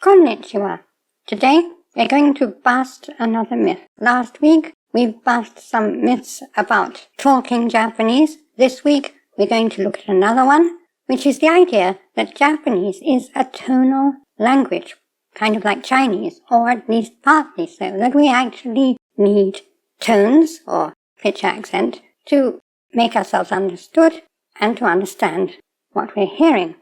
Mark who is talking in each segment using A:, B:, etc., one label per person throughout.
A: Konnichiwa. Today, we're going to bust another myth. Last week, we bust some myths about talking Japanese. This week, we're going to look at another one, which is the idea that Japanese is a tonal language, kind of like Chinese, or at least partly so, that we actually need tones or pitch accent to make ourselves understood and to understand what we're hearing.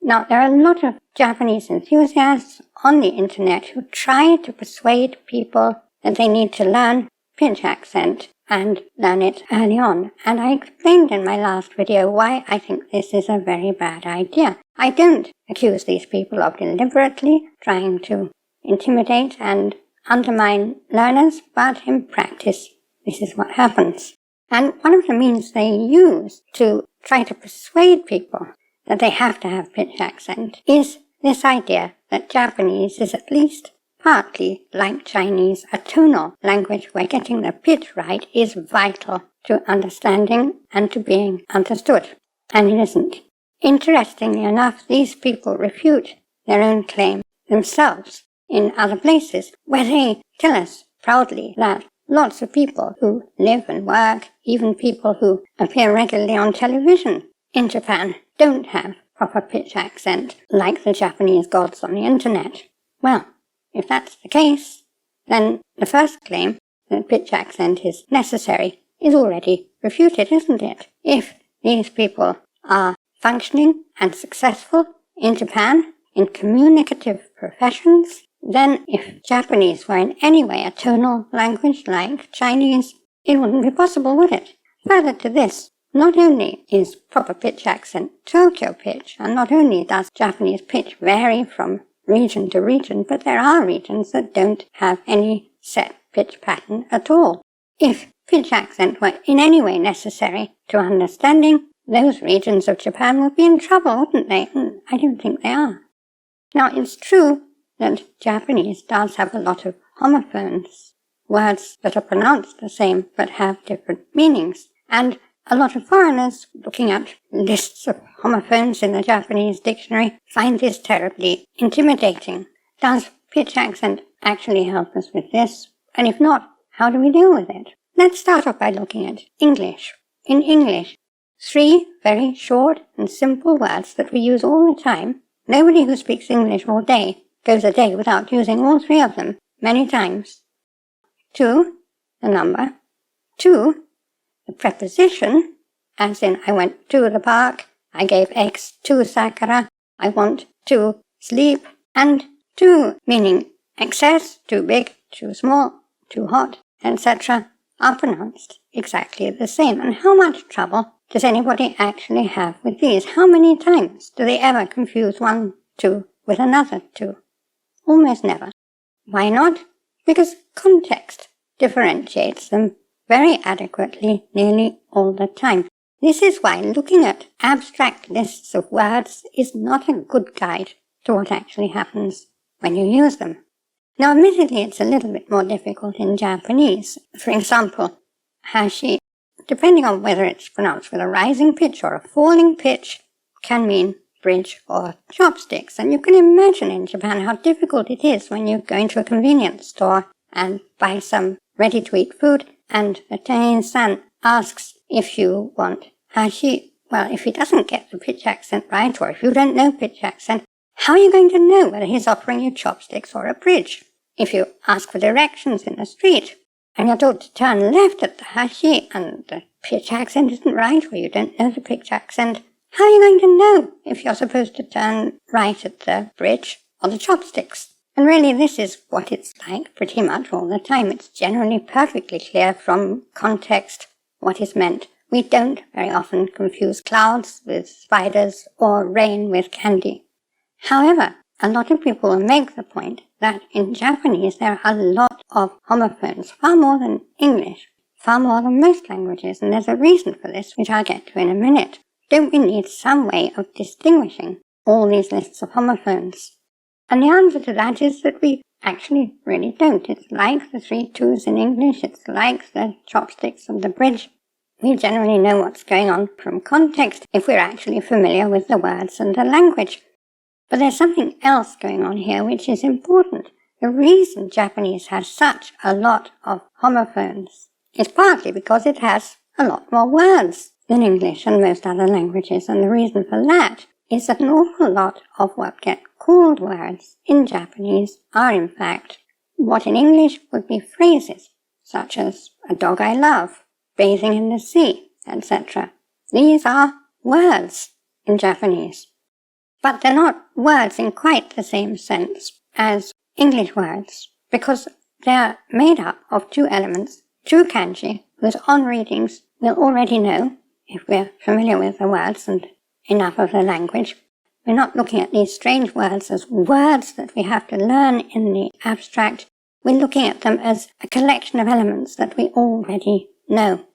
A: Now, there are a lot of Japanese enthusiasts on the internet who try to persuade people that they need to learn pitch accent and learn it early on. And I explained in my last video why I think this is a very bad idea. I don't accuse these people of deliberately trying to intimidate and undermine learners, but in practice, this is what happens. And one of the means they use to try to persuade people that they have to have pitch accent is this idea that Japanese is at least partly like Chinese, a tonal language where getting the pitch right is vital to understanding and to being understood. And it isn't. Interestingly enough, these people refute their own claim themselves in other places, where they tell us proudly that lots of people who live and work, even people who appear regularly on television in Japan, don't have proper pitch accent like the Japanese gods on the internet. Well, if that's the case, then the first claim that pitch accent is necessary is already refuted, isn't it? If these people are functioning and successful in Japan in communicative professions, then if Japanese were in any way a tonal language like Chinese, it wouldn't be possible, would it? Further to this, not only is proper pitch accent Tokyo pitch, and not only does Japanese pitch vary from region to region, but there are regions that don't have any set pitch pattern at all. If pitch accent were in any way necessary to understanding, those regions of Japan would be in trouble, wouldn't they? And I don't think they are. Now, it's true that Japanese does have a lot of homophones, words that are pronounced the same but have different meanings, and a lot of foreigners looking at lists of homophones in the Japanese dictionary find this terribly intimidating. Does pitch accent actually help us with this? And if not, how do we deal with it? Let's start off by looking at English. In English, 3 very short and simple words that we use all the time. Nobody who speaks English all day goes a day without using all 3 of them many times. 2, the number. 2, the preposition, as in I went to the park, I gave eggs to Sakura, I want to sleep, and to, meaning excess, too big, too small, too hot, etc., are pronounced exactly the same. And how much trouble does anybody actually have with these? How many times do they ever confuse one to with another to? Almost never. Why not? Because context differentiates them very adequately nearly all the time. This is why looking at abstract lists of words is not a good guide to what actually happens when you use them. Now, admittedly, it's a little bit more difficult in Japanese. For example, hashi, depending on whether it's pronounced with a rising pitch or a falling pitch, can mean bridge or chopsticks. And you can imagine in Japan how difficult it is when you go into a convenience store and buy some ready-to-eat food, and the店員さんasks if you want hashi. Well, if he doesn't get the pitch accent right, or if you don't know pitch accent, how are you going to know whether he's offering you chopsticks or a bridge? If you ask for directions in the street, and you're told to turn left at the hashi, and the pitch accent isn't right, or you don't know the pitch accent, how are you going to know if you're supposed to turn right at the bridge or the chopsticks? And really, this is what it's like pretty much all the time. It's generally perfectly clear from context what is meant. We don't very often confuse clouds with spiders or rain with candy. However, a lot of people will make the point that in Japanese there are a lot of homophones, far more than English, far more than most languages, and there's a reason for this, which I'll get to in a minute. Don't we need some way of distinguishing all these lists of homophones? And the answer to that is that we actually really don't. It's like the 3 2s in English, it's like the chopsticks and the bridge. We generally know what's going on from context if we're actually familiar with the words and the language. But there's something else going on here which is important. The reason Japanese has such a lot of homophones is partly because it has a lot more words than English and most other languages, and the reason for that is that an awful lot of what get called words in Japanese are in fact what in English would be phrases, such as a dog I love, bathing in the sea, etc. These are words in Japanese, but they're not words in quite the same sense as English words, because they're made up of two elements, two kanji, whose on-readings we'll already know if we're familiar with the words and enough of the language. We're not looking at these strange words as words that we have to learn in the abstract. We're looking at them as a collection of elements that we already know.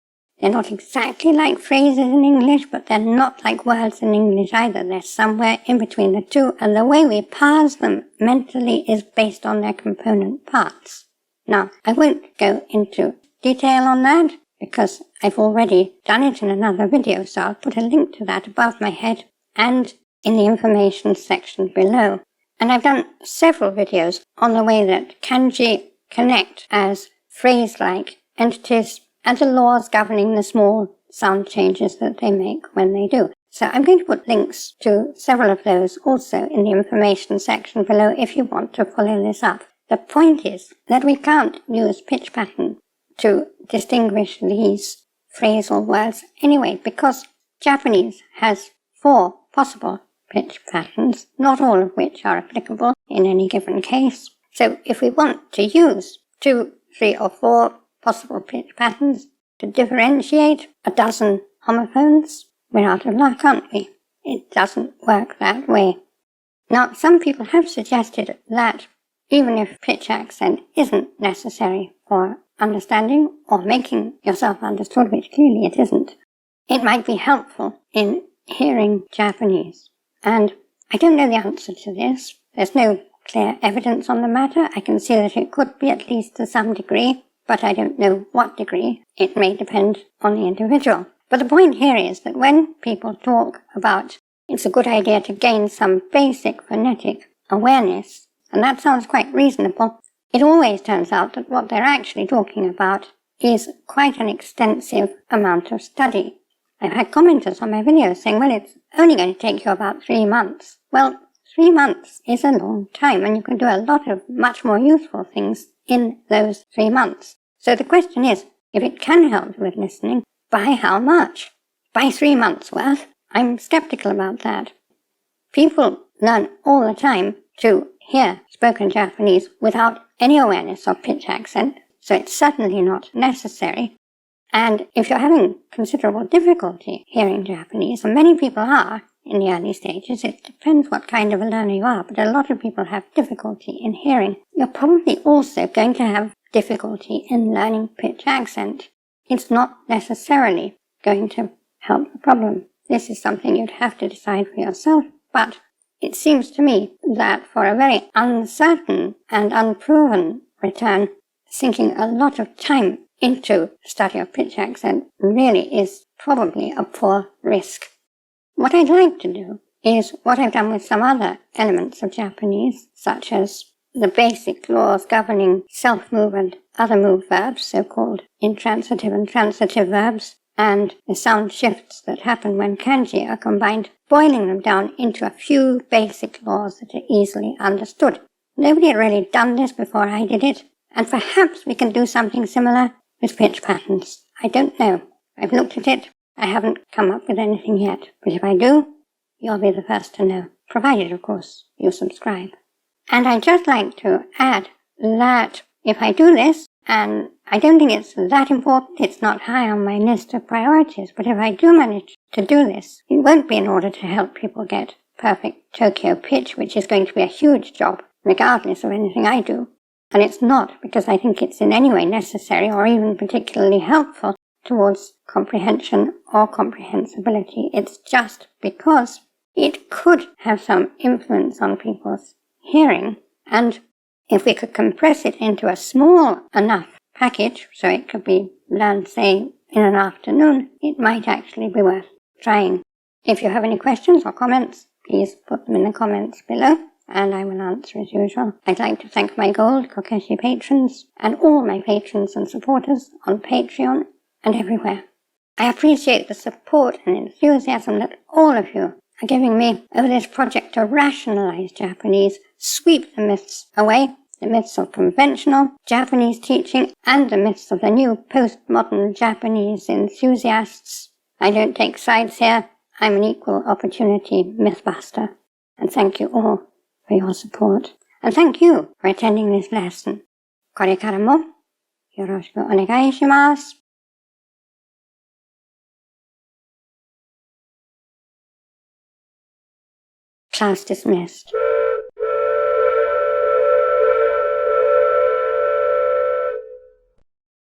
A: They're not exactly like phrases in English, but they're not like words in English either. They're somewhere in between the two, and the way we parse them mentally is based on their component parts. Now, I won't go into detail on that, because I've already done it in another video, so I'll put a link to that above my head and in the information section below. And I've done several videos on the way that kanji connect as phrase-like entities and the laws governing the small sound changes that they make when they do. So I'm going to put links to several of those also in the information section below if you want to follow this up. The point is that we can't use pitch pattern to distinguish these phrasal words anyway, because Japanese has 4 possible pitch patterns, not all of which are applicable in any given case. So if we want to use 2, 3 or 4 possible pitch patterns to differentiate a dozen homophones, we're out of luck, aren't we? It doesn't work that way. Now, some people have suggested that even if pitch accent isn't necessary for understanding or making yourself understood, which clearly it isn't, it might be helpful in hearing Japanese. And I don't know the answer to this. There's no clear evidence on the matter. I can see that it could be at least to some degree, but I don't know what degree. It may depend on the individual. But the point here is that when people talk about it's a good idea to gain some basic phonetic awareness, and that sounds quite reasonable, it always turns out that what they're actually talking about is quite an extensive amount of study. I've had commenters on my videos saying, well, it's only going to take you about 3 months. Well, 3 months is a long time, and you can do a lot of much more useful things in those 3 months. So the question is, if it can help with listening, by how much? By 3 months worth? I'm skeptical about that. People learn all the time to hear spoken Japanese without any awareness of pitch accent, so it's certainly not necessary. And if you're having considerable difficulty hearing Japanese, and many people are in the early stages, it depends what kind of a learner you are, but a lot of people have difficulty in hearing, you're probably also going to have difficulty in learning pitch accent. It's not necessarily going to help the problem. This is something you'd have to decide for yourself, but it seems to me that for a very uncertain and unproven return, sinking a lot of time into study of pitch accent really is probably a poor risk. What I'd like to do is what I've done with some other elements of Japanese, such as the basic laws governing self-move and other move verbs, so-called intransitive and transitive verbs, and the sound shifts that happen when kanji are combined, boiling them down into a few basic laws that are easily understood. Nobody had really done this before I did it, and perhaps we can do something similar with pitch patterns. I don't know. I've looked at it. I haven't come up with anything yet, but if I do, you'll be the first to know, provided, of course, you subscribe. And I'd just like to add that if I do this, and I don't think it's that important, it's not high on my list of priorities, but if I do manage to do this, it won't be in order to help people get perfect Tokyo pitch, which is going to be a huge job, regardless of anything I do. And it's not because I think it's in any way necessary or even particularly helpful towards comprehension or comprehensibility. It's just because it could have some influence on people's hearing, and if we could compress it into a small enough package so it could be learned, say, in an afternoon, it might actually be worth trying. If you have any questions or comments, please put them in the comments below, and I will answer as usual. I'd like to thank my Gold Kokeshi patrons and all my patrons and supporters on Patreon and everywhere. I appreciate the support and enthusiasm that all of you are giving me over this project to rationalize Japanese, sweep the myths away, the myths of conventional Japanese teaching and the myths of the new postmodern Japanese enthusiasts. I don't take sides here. I'm an equal opportunity mythbuster. And thank you all for your support. And thank you for attending this lesson. これからもよろしくお願いします。Class dismissed.